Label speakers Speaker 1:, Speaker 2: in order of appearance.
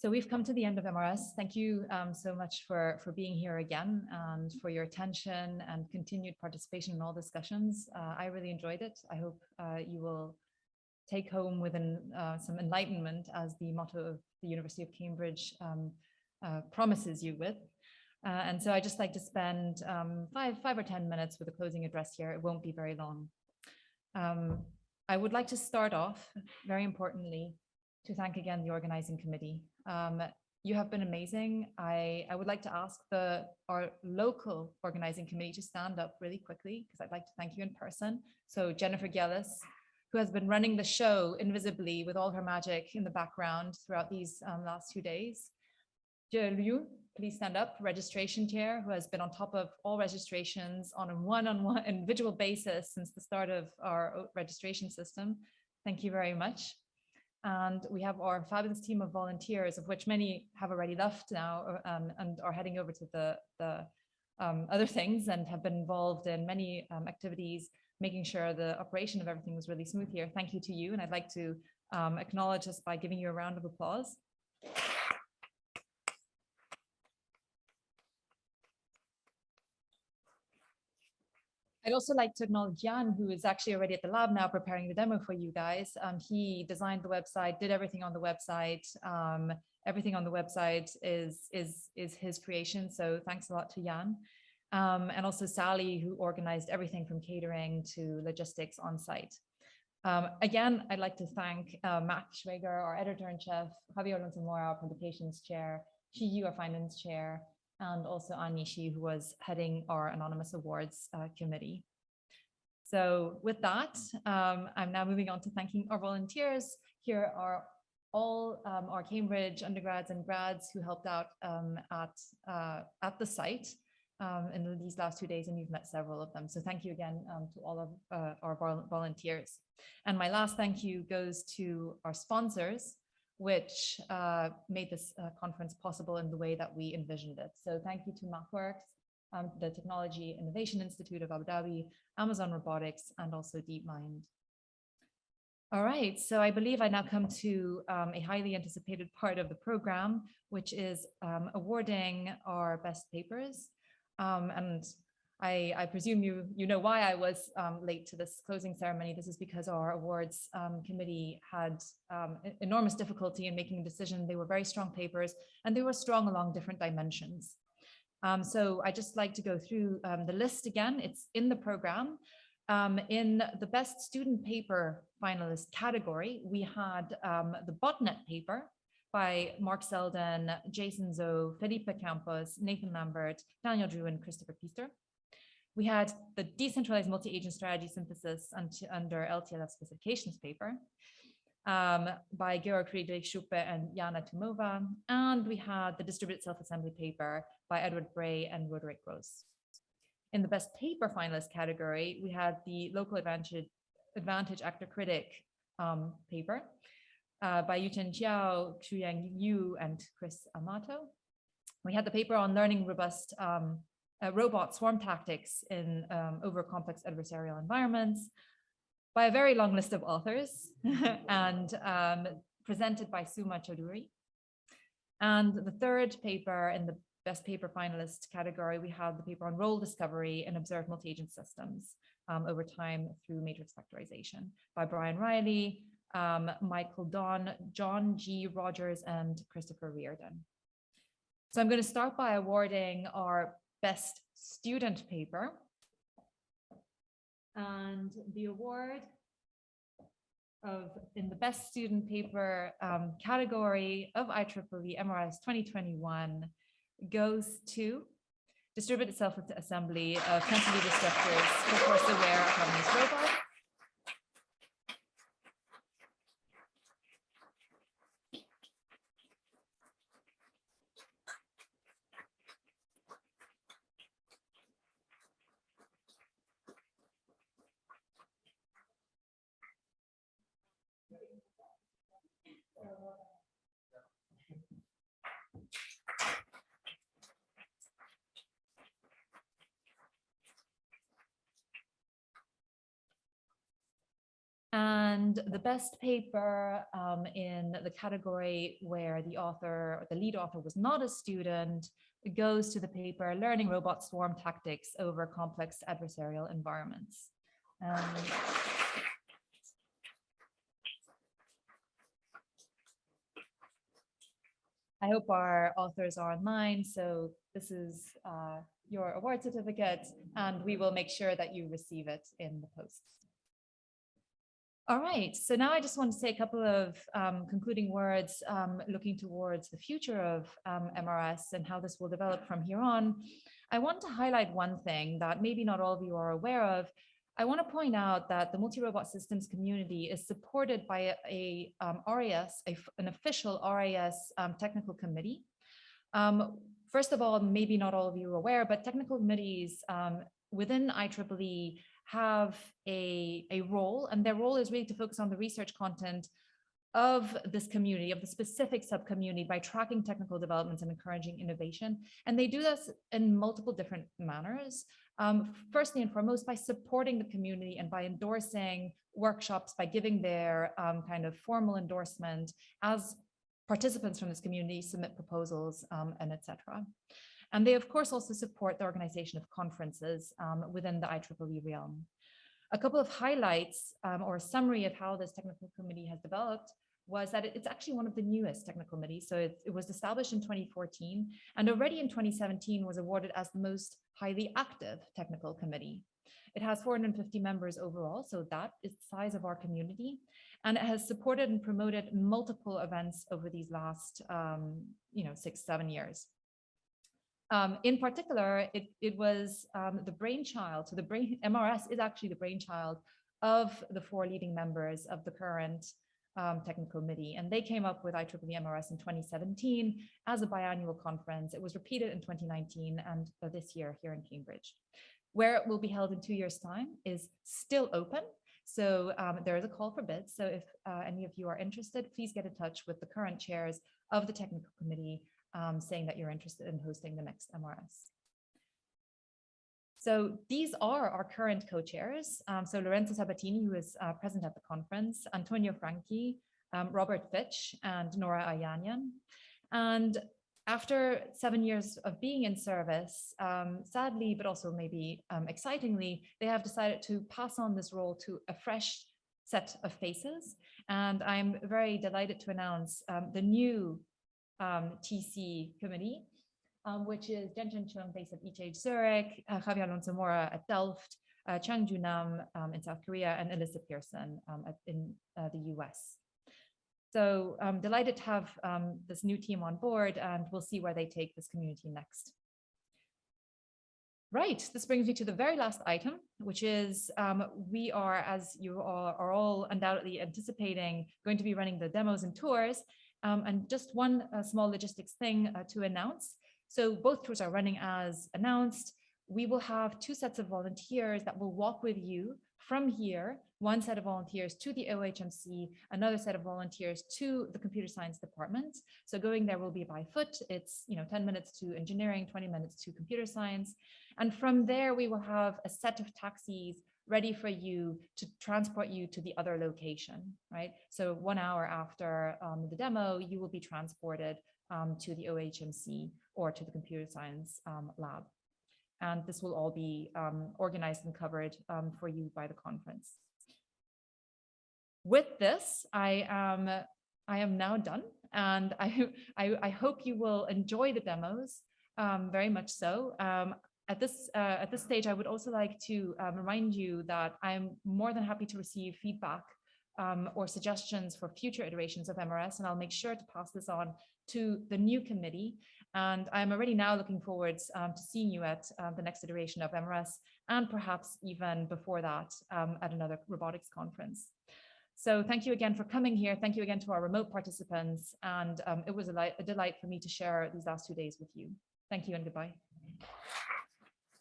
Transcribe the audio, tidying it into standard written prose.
Speaker 1: So we've come to the end of MRS. Thank you so much for being here again and for your attention and continued participation in all discussions. I really enjoyed it. I hope you will take home with some enlightenment, as the motto of the University of Cambridge promises you with. And so I just like to spend 5 or 10 minutes with a closing address here. It won't be very long. I would like to start off, very importantly, to thank again the organizing committee. You have been amazing. I would like to ask our local organizing committee to stand up really quickly, because I'd like to thank you in person. So Jennifer Gillis, who has been running the show invisibly with all her magic in the background throughout these last 2 days. Jie Liu, please stand up. Registration chair, who has been on top of all registrations on a one-on-one individual basis since the start of our registration system. Thank you very much. And we have our fabulous team of volunteers, of which many have already left now and are heading over to the other things and have been involved in many activities, making sure the operation of everything was really smooth here. Thank you to you. And I'd like to acknowledge us by giving you a round of applause. I'd also like to acknowledge Jan, who is actually already at the lab now preparing the demo for you guys. He designed the website, did everything on the website. Everything on the website is his creation. So thanks a lot to Jan. And also Sally, who organized everything from catering to logistics on site. Again, I'd like to thank Matt Schwager, our editor-in-chief, Javier Alonso-Mora, our publications chair, Shiyu, our finance chair, and also Anishi, who was heading our Anonymous Awards committee. So with that, I'm now moving on to thanking our volunteers. Here are all our Cambridge undergrads and grads who helped out at the site in these last 2 days, and you've met several of them. So thank you again to all of our volunteers. And my last thank you goes to our sponsors, which made this conference possible in the way that we envisioned it. So thank you to MathWorks, the Technology Innovation Institute of Abu Dhabi, Amazon Robotics, and also DeepMind. All right, so I believe I now come to a highly anticipated part of the program, which is awarding our best papers. And I presume you know why I was late to this closing ceremony. This is because our awards committee had enormous difficulty in making a decision. They were very strong papers, and they were strong along different dimensions. So I just like to go through the list again. It's in the program. In the best student paper finalist category, we had the botnet paper by Mark Selden, Jason Zoe, Felipe Campos, Nathan Lambert, Daniel Drew, and Christopher Pister. We had the decentralized multi-agent strategy synthesis under LTLF specifications paper by Georg Friedrich Schuppe and Jana Tumova. And we had the distributed self-assembly paper by Edward Bray and Roderick Gross. In the best paper finalist category, we had the local advantage actor critic paper by Yuchen Jiao, Xuyang Yu, and Chris Amato. We had the paper on learning robust robot swarm tactics in over complex adversarial environments by a very long list of authors and presented by Suma Chaudhuri. And the third paper in the best paper finalist category, we had the paper on role discovery and observed multi-agent systems over time through matrix factorization by Brian Riley, Michael Don, John G. Rogers, and Christopher Reardon. So I'm going to start by awarding our best student paper. And the award in the best student paper category of IEEE MRS 2021 goes to Distributed Self-Assembly of Cantilever Structures for Force-Aware Autonomous Robots. the best paper in the category where the author, or the lead author, was not a student goes to the paper Learning Robot Swarm Tactics Over Complex Adversarial Environments. I hope our authors are online, so this is your award certificate, and we will make sure that you receive it in the post. All right, so now I just want to say a couple of concluding words looking towards the future of MRS and how this will develop from here on. I want to highlight one thing that maybe not all of you are aware of. I want to point out that the multi-robot systems community is supported by an official RAS technical committee. First of all, maybe not all of you are aware, but technical committees within IEEE have a role, and their role is really to focus on the research content of this community, of the specific sub-community, by tracking technical developments and encouraging innovation. And they do this in multiple different manners. Firstly and foremost, by supporting the community and by endorsing workshops, by giving their kind of formal endorsement as participants from this community submit proposals and etc. And they, of course, also support the organization of conferences within the IEEE realm. A couple of highlights or a summary of how this technical committee has developed was that it's actually one of the newest technical committees. So it was established in 2014 and already in 2017 was awarded as the most highly active technical committee. It has 450 members overall, so that is the size of our community. And it has supported and promoted multiple events over these last 6-7 years. In particular, it was the brainchild. So MRS is actually the brainchild of the 4 leading members of the current technical committee. And they came up with IEEE MRS in 2017 as a biannual conference. It was repeated in 2019 and this year here in Cambridge. Where it will be held in 2 years' time is still open. So there is a call for bids. So if any of you are interested, please get in touch with the current chairs of the technical committee saying that you're interested in hosting the next MRS. So these are our current co-chairs. So Lorenzo Sabatini, who is present at the conference, Antonio Franchi, Robert Fitch, and Nora Ayanyan. And after 7 years of being in service, sadly, but also maybe excitingly, they have decided to pass on this role to a fresh set of faces. And I'm very delighted to announce the new TC committee, which is Jen Chung based at ETH Zurich, Javier Alonso Mora at Delft, Chang Junam in South Korea, and Alyssa Pearson in the US. So I'm delighted to have this new team on board, and we'll see where they take this community next. Right, this brings me to the very last item, which is we are, as you are all undoubtedly anticipating, going to be running the demos and tours. And just one small logistics thing to announce. So both tours are running as announced. We will have 2 sets of volunteers that will walk with you from here, one set of volunteers to the OHMC, another set of volunteers to the computer science department. So going there will be by foot. It's 10 minutes to engineering, 20 minutes to computer science. And from there, we will have a set of taxis ready for you to transport you to the other location, right? So 1 hour after the demo, you will be transported to the OHMC or to the computer science lab. And this will all be organized and covered for you by the conference. With this, I am now done, and I hope you will enjoy the demos very much so. At this stage, I would also like to remind you that I'm more than happy to receive feedback or suggestions for future iterations of MRS, and I'll make sure to pass this on to the new committee. And I'm already now looking forward to seeing you at the next iteration of MRS, and perhaps even before that at another robotics conference. So thank you again for coming here. Thank you again to our remote participants. And it was a delight for me to share these last 2 days with you. Thank you and goodbye.